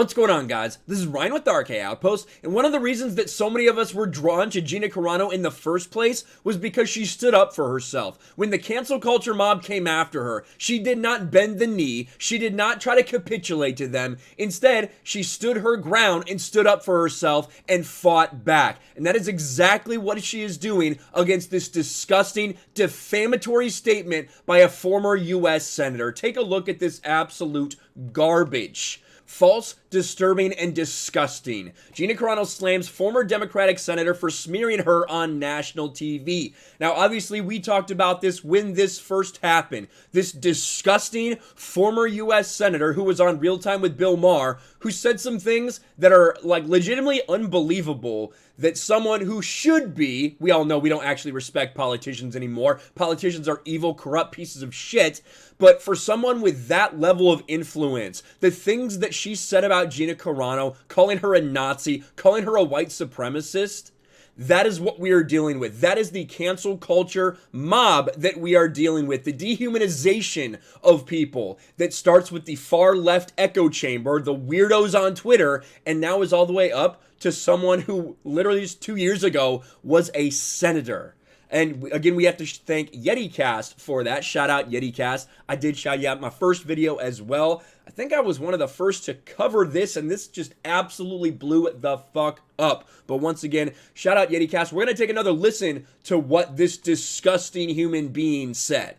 What's going on, guys? This is Ryan with the RK Outpost, and one of the reasons that so many of us were drawn to Gina Carano in the first place was because she stood up for herself. When the cancel culture mob came after her, she did not bend the knee, she did not try to capitulate to them. Instead, she stood her ground and stood up for herself and fought back. And that is exactly what she is doing against this disgusting, defamatory statement by a former U.S. senator. Take a look at this absolute garbage. False, disturbing, and disgusting. Gina Carano slams former Democratic senator for smearing her on national TV. Now, obviously, we talked about this when this first happened. This disgusting former U.S. senator who was on Real Time with Bill Maher, who said some things that are, like, legitimately unbelievable, that someone who should be, we all know we don't actually respect politicians anymore. Politicians are evil, corrupt pieces of shit. But for someone with that level of influence, the things that she said about Gina Carano, calling her a Nazi, calling her a white supremacist, that is what we are dealing with. That is the cancel culture mob that we are dealing with. The dehumanization of people that starts with the far left echo chamber, the weirdos on Twitter, and now is all the way up to someone who literally just 2 years ago was a senator. And again, we have to thank YetiCast for that. Shout out YetiCast. I did shout you out in my first video as well. I think I was one of the first to cover this, and this just absolutely blew the fuck up. But once again, shout out YetiCast. We're going to take another listen to what this disgusting human being said.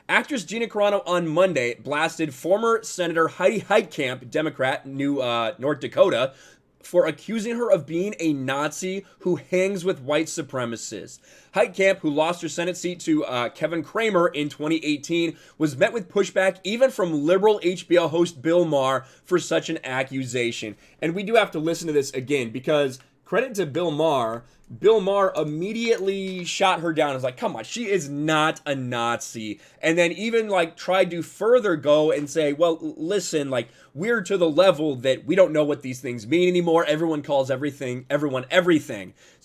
Actress Gina Carano on Monday blasted former Senator Heidi Heitkamp, Democrat, North Dakota, for accusing her of being a Nazi who hangs with white supremacists. Heitkamp, who lost her Senate seat to Kevin Kramer in 2018, was met with pushback even from liberal HBO host Bill Maher for such an accusation. And we do have to listen to this again because credit to Bill Maher. Bill Maher immediately shot her down. I was like, come on, she is not a Nazi. And then even like tried to further go and say, well, listen, like we're to the level that we don't know what these things mean anymore. Everyone calls everything.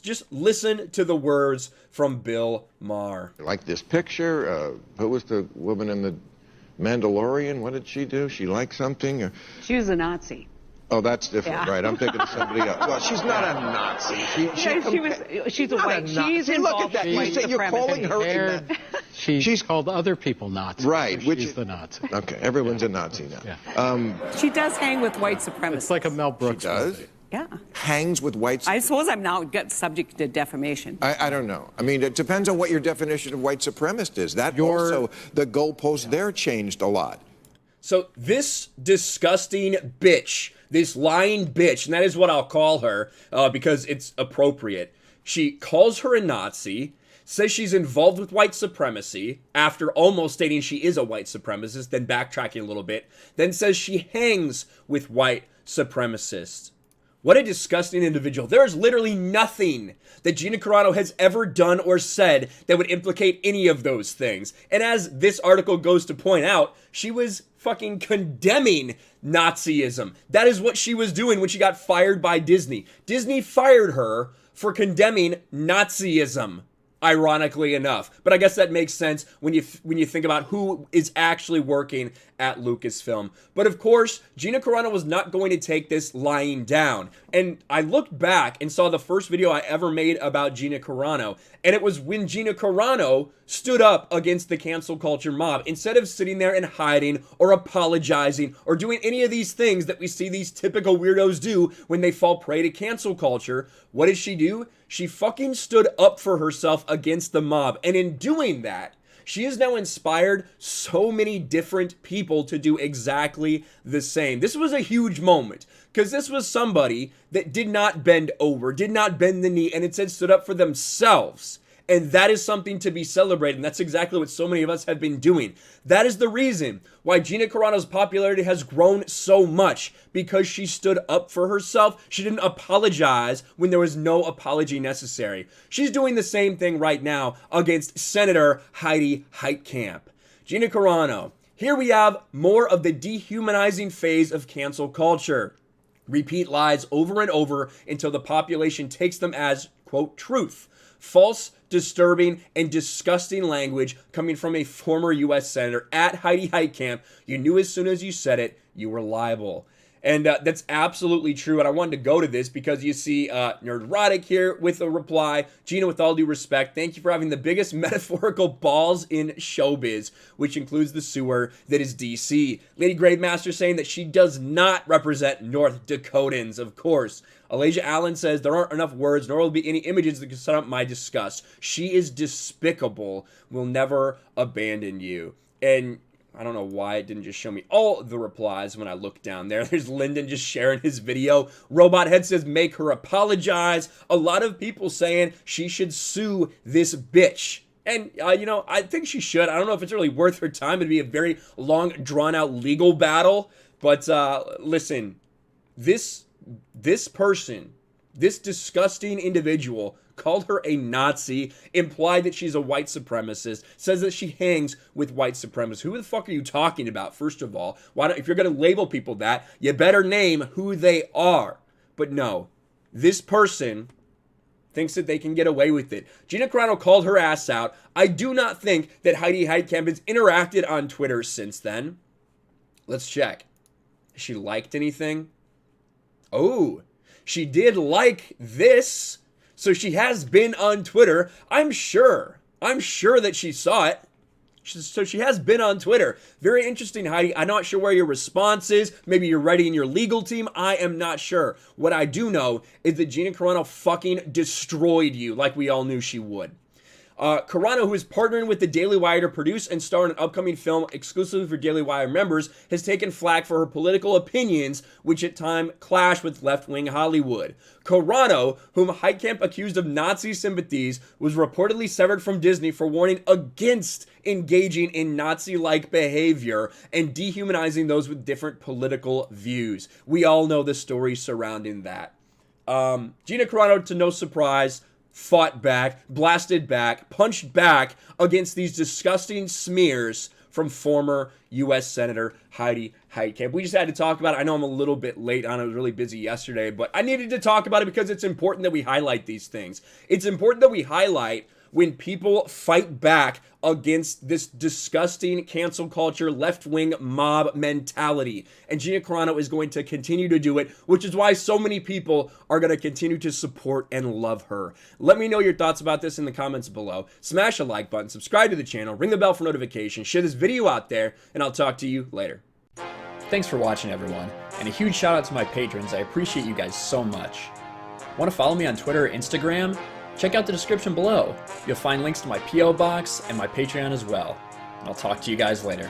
Just listen to the words from Bill Maher. Like this picture, who was the woman in the Mandalorian? What did she do? She liked something? She was a Nazi. Oh, that's different, yeah. Right? I'm thinking of somebody else. Well, she's not a Nazi. She's a white. She's involved. Look at that. You're calling her in that. She's called other people Nazis. Right. So she's the Nazi. Okay, everyone's a Nazi now. Yeah. She does hang with white supremacists. It's like a Mel Brooks. She does? Movie. Yeah. Hangs with white supremacists. I suppose I'm now subject to defamation. I don't know. I mean, it depends on what your definition of white supremacist is. That also, the goalpost there changed a lot. So this disgusting bitch, this lying bitch, and that is what I'll call her because it's appropriate. She calls her a Nazi, says she's involved with white supremacy after almost stating she is a white supremacist, then backtracking a little bit, then says she hangs with white supremacists. What a disgusting individual. There is literally nothing that Gina Carano has ever done or said that would implicate any of those things. And as this article goes to point out, she was fucking condemning Nazism. That is what she was doing when she got fired by Disney. Disney fired her for condemning Nazism, ironically enough. But I guess that makes sense when you think about who is actually working at Lucasfilm. But of course, Gina Carano was not going to take this lying down. And I looked back and saw the first video I ever made about Gina Carano. And it was when Gina Carano stood up against the cancel culture mob. Instead of sitting there and hiding or apologizing or doing any of these things that we see these typical weirdos do when they fall prey to cancel culture, what did she do? She fucking stood up for herself against the mob. And in doing that, she has now inspired so many different people to do exactly the same. This was a huge moment because this was somebody that did not bend over, did not bend the knee, and instead stood up for themselves. And that is something to be celebrated. And that's exactly what so many of us have been doing. That is the reason why Gina Carano's popularity has grown so much, because she stood up for herself. She didn't apologize when there was no apology necessary. She's doing the same thing right now against Senator Heidi Heitkamp. Gina Carano, here we have more of the dehumanizing phase of cancel culture. Repeat lies over and over until the population takes them as, quote, truth. False, disturbing, and disgusting language coming from a former U.S. senator at Heidi Heitkamp. You knew as soon as you said it, you were liable. And that's absolutely true. And I wanted to go to this because you see Nerdrotic here with a reply. Gina, with all due respect, thank you for having the biggest metaphorical balls in showbiz, which includes the sewer that is DC. Lady Gravemaster saying that she does not represent North Dakotans, of course. Alasia Allen says, there aren't enough words, nor will be any images that can set up my disgust. She is despicable. Will never abandon you. And I don't know why it didn't just show me all the replies when I look down there. There's Lyndon just sharing his video. Robot Head says, make her apologize. A lot of people saying she should sue this bitch. And, you know, I think she should. I don't know if it's really worth her time. It'd be a very long, drawn-out legal battle. But, listen, this person, this disgusting individual, called her a Nazi, implied that she's a white supremacist, says that she hangs with white supremacists. Who the fuck are you talking about, first of all? If you're going to label people that, you better name who they are. But no, this person thinks that they can get away with it. Gina Carano called her ass out. I do not think that Heidi Heitkamp has interacted on Twitter since then. Let's check. Has she liked anything? Oh, she did like this. So she has been on Twitter. I'm sure that she saw it. So she has been on Twitter. Very interesting, Heidi. I'm not sure where your response is. Maybe you're writing your legal team. I am not sure. What I do know is that Gina Carano fucking destroyed you like we all knew she would. Carano, who is partnering with the Daily Wire to produce and star in an upcoming film exclusively for Daily Wire members, has taken flack for her political opinions, which at times clash with left-wing Hollywood. Carano, whom Heitkamp accused of Nazi sympathies, was reportedly severed from Disney for warning against engaging in Nazi-like behavior and dehumanizing those with different political views. We all know the story surrounding that. Gina Carano, to no surprise, fought back, blasted back, punched back against these disgusting smears from former U.S. Senator Heidi Heitkamp. We just had to talk about it. I know I'm a little bit late on it. I was really busy yesterday, but I needed to talk about it because it's important that we highlight these things. It's important that we highlight when people fight back against this disgusting cancel culture, left-wing mob mentality. And Gina Carano is going to continue to do it, which is why so many people are going to continue to support and love her. Let me know your thoughts about this in the comments below. Smash a like button, subscribe to the channel, ring the bell for notifications, share this video out there, and I'll talk to you later. Thanks for watching, everyone, and a huge shout out to my patrons. I appreciate you guys so much. Want to follow me on Twitter or Instagram? Check out the description below. You'll find links to my P.O. box and my Patreon as well. And I'll talk to you guys later.